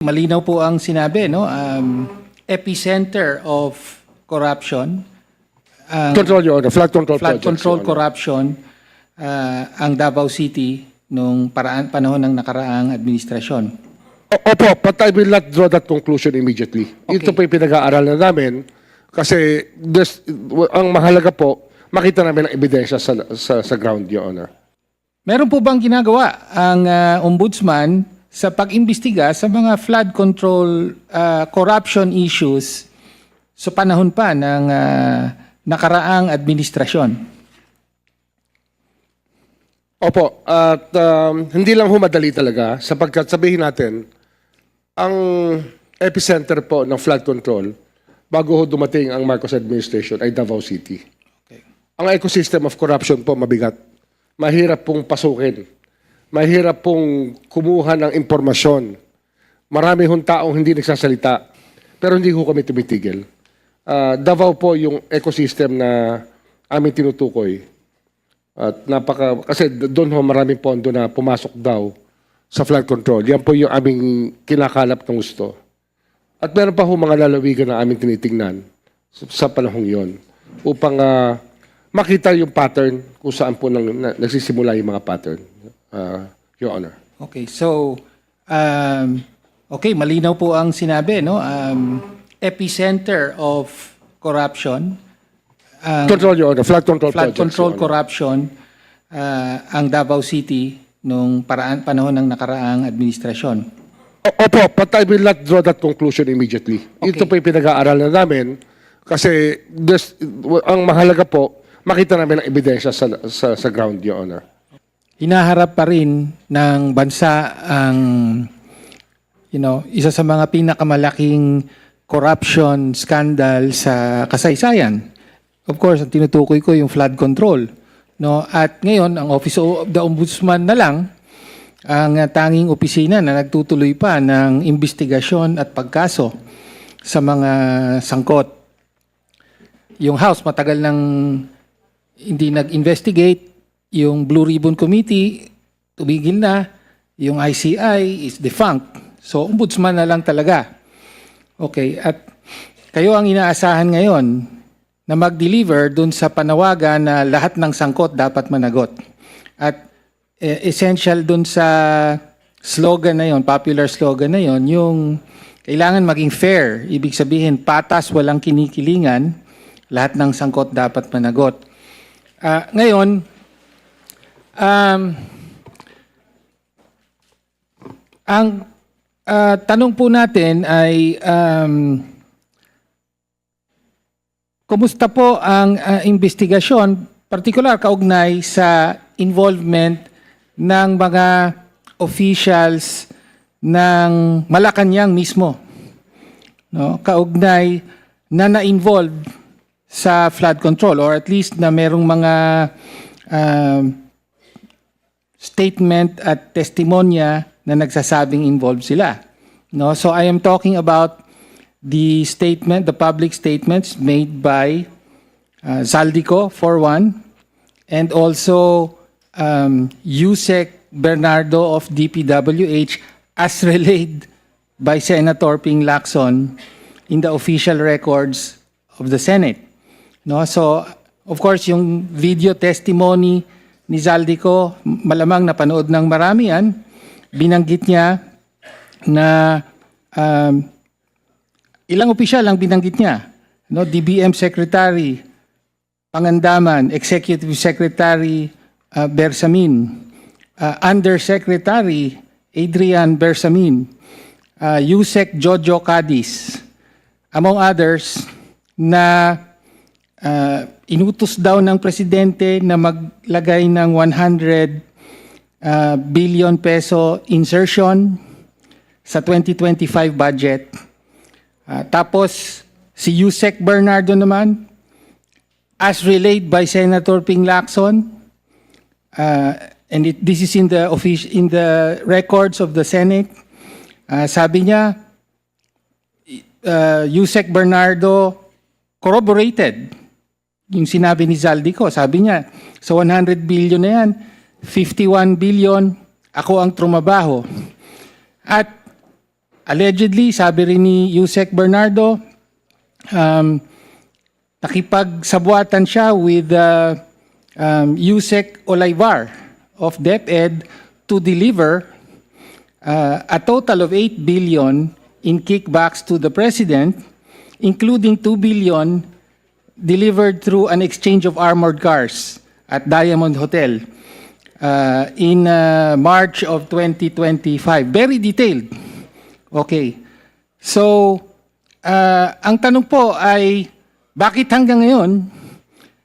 Malinaw po ang sinabi, no? Epicenter of corruption. Control, Your Honor. Flood control Flood projects, control Your Honor. corruption ang Davao City nung panahon ng nakaraang administrasyon. Opo, but I will not draw that conclusion immediately. Okay. Ito po yung pinag-aaralan namin kasi ang mahalaga po, makita namin ang ebidensya sa ground, Your Honor. Meron po bang ginagawa ang ombudsman sa pag-imbestiga sa mga flood control corruption issues sa panahon pa ng nakaraang administrasyon? Opo, at hindi lang humadali talaga sapagkat sabihin natin, ang epicenter po ng flood control bago dumating ang Marcos administration ay Davao City. Okay. Ang ecosystem of corruption po mabigat. Mahirap pong pasukin. Mahirap pong kumuha ng impormasyon. Marami hong taong hindi nagsasalita. Pero hindi ko kami tumitigil. Davao po yung ecosystem na aming tinutukoy. At kasi doon ho maraming pondo na pumasok daw sa flood control. Yan po yung aming kinakalap ng gusto. At meron pa ho mga lalawigan na aming tinitingnan sa panahong yon upang makita yung pattern kung saan po nagsisimula yung mga pattern, Your Honor. Okay, so okay, malinaw po ang sinabi, no? Epicenter of corruption. Control, Your Honor. Flood control Flood projects, control Your Honor. corruption ang Davao City nung panahon ng nakaraang administrasyon. Opo, but I will not draw that conclusion immediately. Okay. Ito po yung pinag-aaralan namin kasi ang mahalaga po, makita namin ang ebidensya sa ground, Your Honor. Hinaharap pa rin ng bansa ang isa sa mga pinakamalaking corruption scandal sa kasaysayan. Of course, ang tinutukoy ko yung flood control. No? At ngayon, ang Office of the Ombudsman na lang ang tanging opisina na nagtutuloy pa ng investigasyon at pagkaso sa mga sangkot. Yung House matagal nang hindi nag-investigate. Yung Blue Ribbon Committee, tumigil na. Yung ICI is defunct. So, ombudsman na lang talaga. Okay, at kayo ang inaasahan ngayon na mag-deliver dun sa panawagan na lahat ng sangkot dapat managot. At essential dun sa slogan na yon, popular slogan na yon, yung kailangan maging fair. Ibig sabihin, patas, walang kinikilingan, lahat ng sangkot dapat managot. Ngayon, ang tanong po natin ay kumusta po ang investigasyon, particular kaugnay sa involvement ng mga officials ng Malacanang mismo, no? Kaugnay na na-involve sa flood control or at least na merong mga statement at testimonya na nagsasabing involved sila. No? So I am talking about the statement, the public statements made by Zaldico, for one, and also Yusek Bernardo of DPWH as relayed by Senator Ping Lacson in the official records of the Senate. No? So, of course, yung video testimony ni Zaldico, malamang napanood ng marami yan. Binanggit niya na ilang opisyal ang binanggit niya. No? DBM Secretary Pangandaman, Executive Secretary Bersamin, Undersecretary Adrian Bersamin, Yusek Jojo Cadiz, among others, na inutos daw ng presidente na maglagay ng 100 billion peso insertion sa 2025 budget. Tapos si Yusek Bernardo naman, as relayed by Senator Ping Lacson, and this is in the records of the Senate, sabi niya, Yusek Bernardo corroborated yung sinabi ni Zaldico. Sabi niya, sa 100 billion na yan, 51 billion, ako ang trumabaho. At allegedly, sabi rin ni Yusek Bernardo, nakipagsabuatan siya with Yusek Olaivar of DepEd to deliver a total of 8 billion in kickbacks to the president, including 2 billion delivered through an exchange of armored cars at Diamond Hotel in March of 2025. Very detailed. Okay. So, ang tanong po ay, bakit hanggang ngayon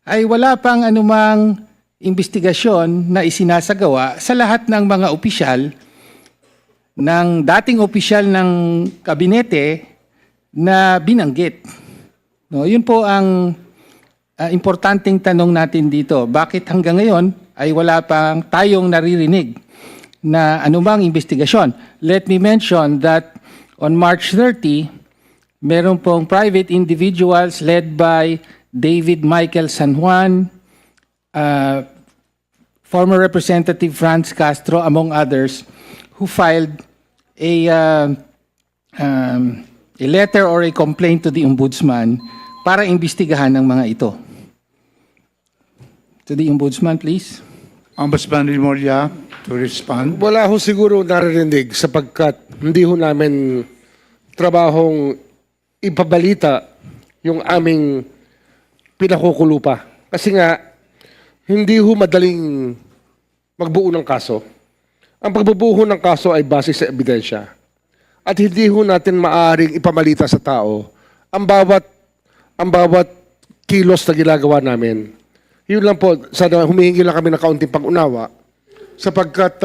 ay wala pang anumang investigasyon na isinasagawa sa lahat ng mga opisyal, ng dating opisyal ng kabinete na binanggit? No, yun po ang importanteng tanong natin dito. Bakit hanggang ngayon ay wala pang tayong naririnig na anumang investigasyon? Let me mention that on March 30, meron pong private individuals led by David Michael San Juan, former Representative Franz Castro, among others, who filed a letter or a complaint to the Ombudsman para imbestigahan ng mga ito. To the Ombudsman, please. Ombudsman Rimulya to respond. Wala ho siguro naririnig sapagkat hindi ho namin trabahong ipabalita yung aming pinakukulo pa. Kasi nga, hindi ho madaling magbuo ng kaso. Ang pagbubuo ng kaso ay base sa ebidensya. At hindi ho natin maaaring ipamalita sa tao ang bawat kilos na ginagawa namin. Yun lang po, sana humihingi lang kami ng kaunting pag-unawa sapagkat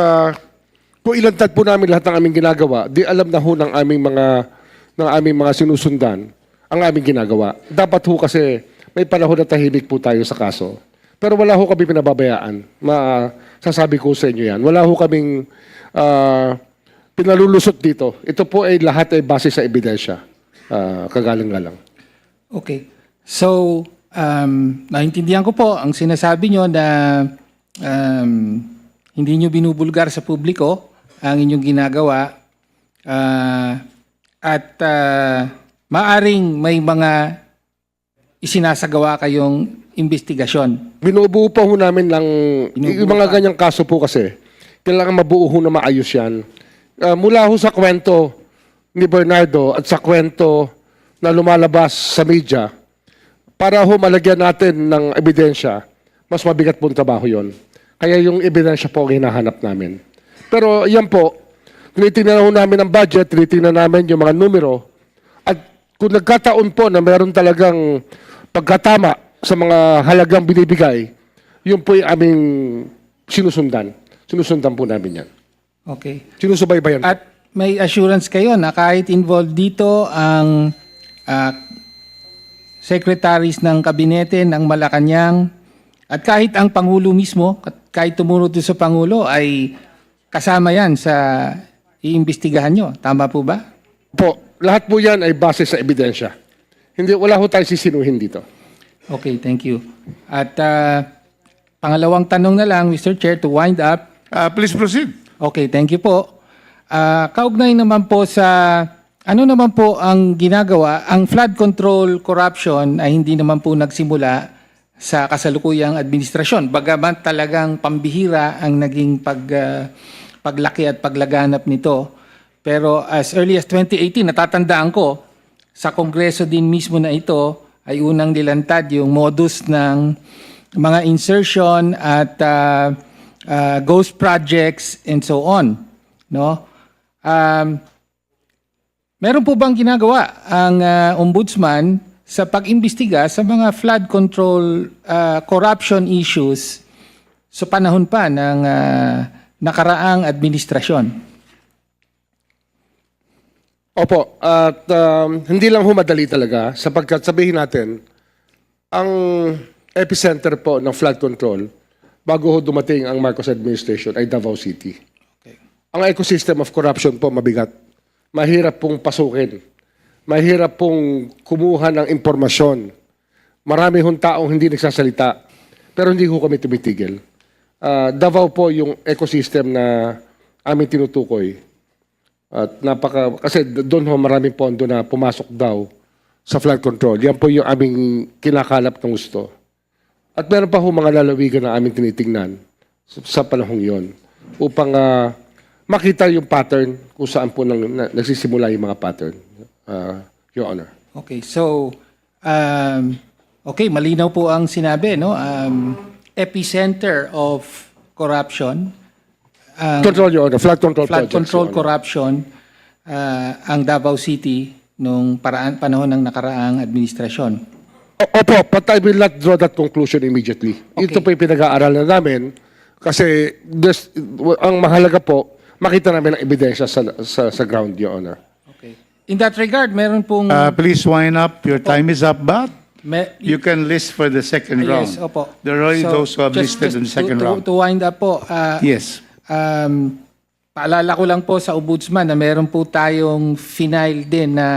kung ilantad po namin lahat ng aming ginagawa, di alam na ho ng aming mga sinusundan ang aming ginagawa. Dapat ho kasi may panahon na tahimik po tayo sa kaso. Pero wala ho kami pinababayaan. Sasabi ko sa inyo yan. Wala ho kaming pinalulusot dito. Ito po ay lahat ay base sa ebidensya. Kagalang-galang. Okay. So, naintindihan ko po ang sinasabi nyo na hindi nyo binubulgar sa publiko ang inyong ginagawa at maaring may mga isinasagawa kayong investigasyon. Binubuo pa ho namin ng Binubuo yung mga pa. ganyang kaso po kasi. Kailangan mabuo ho na maayos yan. Mula ho sa kwento ni Bernardo at sa kwento na lumalabas sa media, para ho malagyan natin ng ebidensya, mas mabigat po ang trabaho yon. Kaya yung ebidensya po ang hinahanap namin. Pero yan po, tinitingnan ho namin ang budget, tinitingnan namin yung mga numero, at kung nagkataon po na meron talagang pagkatama sa mga halagang binibigay, yun po yung aming sinusundan. Sinusundan po namin yan. Okay. Sinusubaybayan po. At may assurance kayo na kahit involved dito ang secretaries ng kabinete ng Malacanang at kahit ang Pangulo mismo, kahit tumunod sa Pangulo, ay kasama yan sa iimbestigahan nyo. Tama po ba? Po, lahat po yan ay base sa ebidensya. Wala ho tayo sisinuhin dito. Okay, thank you. At pangalawang tanong na lang, Mr. Chair, to wind up. Please proceed. Okay, thank you po. Kaugnay naman po sa ano naman po ang ginagawa, ang flood control corruption ay hindi naman po nagsimula sa kasalukuyang administrasyon. Bagaman talagang pambihira ang naging paglaki at paglaganap nito. Pero as early as 2018, natatandaan ko, sa Kongreso din mismo na ito ay unang nilantad yung modus ng mga insertion at ghost projects and so on. No? Meron po bang ginagawa ang ombudsman sa pag-imbestiga sa mga flood control corruption issues sa panahon pa ng nakaraang administrasyon? Opo, at hindi lang humadali talaga sapagkat sabihin natin, ang epicenter po ng flood control bago ho dumating ang Marcos administration ay Davao City. Okay. Ang ecosystem of corruption po mabigat. Mahirap pong pasukin. Mahirap pong kumuha ng impormasyon. Marami hong taong hindi nagsasalita. Pero hindi ho kami tumitigil. Davao po yung ecosystem na aming tinutukoy. At kasi doon ho maraming pondo na pumasok daw sa flood control. Yan po yung aming kinakalap ng gusto. At meron pa ho mga lalawigan na aming tinitingnan sa panahong yon upang makita yung pattern kung saan po nagsisimula yung mga pattern, Your Honor. Okay, so, okay, malinaw po ang sinabi, no? Epicenter of corruption, Control, Your Honor. Flood control flood projects, control Your Honor. corruption, ang Davao City nung panahon ng nakaraang administrasyon. Opo, but I will not draw that conclusion immediately. Okay. Ito po yung pinag-aaralan namin kasi ang mahalaga po, makita namin ang ebidensya sa ground, Your Honor. Okay. In that regard, meron pong... Please wind up. Your time is up, but me- you can list for the second round. Yes, opo. There are already So, those who have listed in the second round. To wind up po, Yes. paalala ko lang po sa Ombudsman na meron po tayong final din na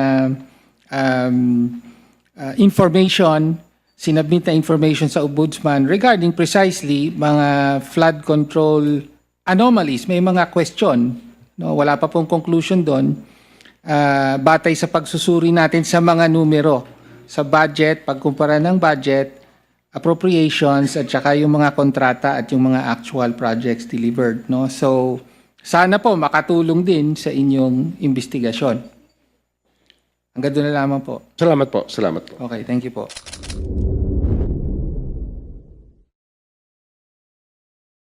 information, sinabmit na information sa Ombudsman regarding precisely mga flood control anomalies. May mga question, no? Wala pa pong conclusion doon. Batay sa pagsusuri natin sa mga numero, sa budget, pagkumpara ng budget, appropriations, at saka yung mga kontrata at yung mga actual projects delivered. No? So, sana po makatulong din sa inyong investigasyon. Hanggang doon na lamang po. Salamat po. Salamat po. Okay, thank you po.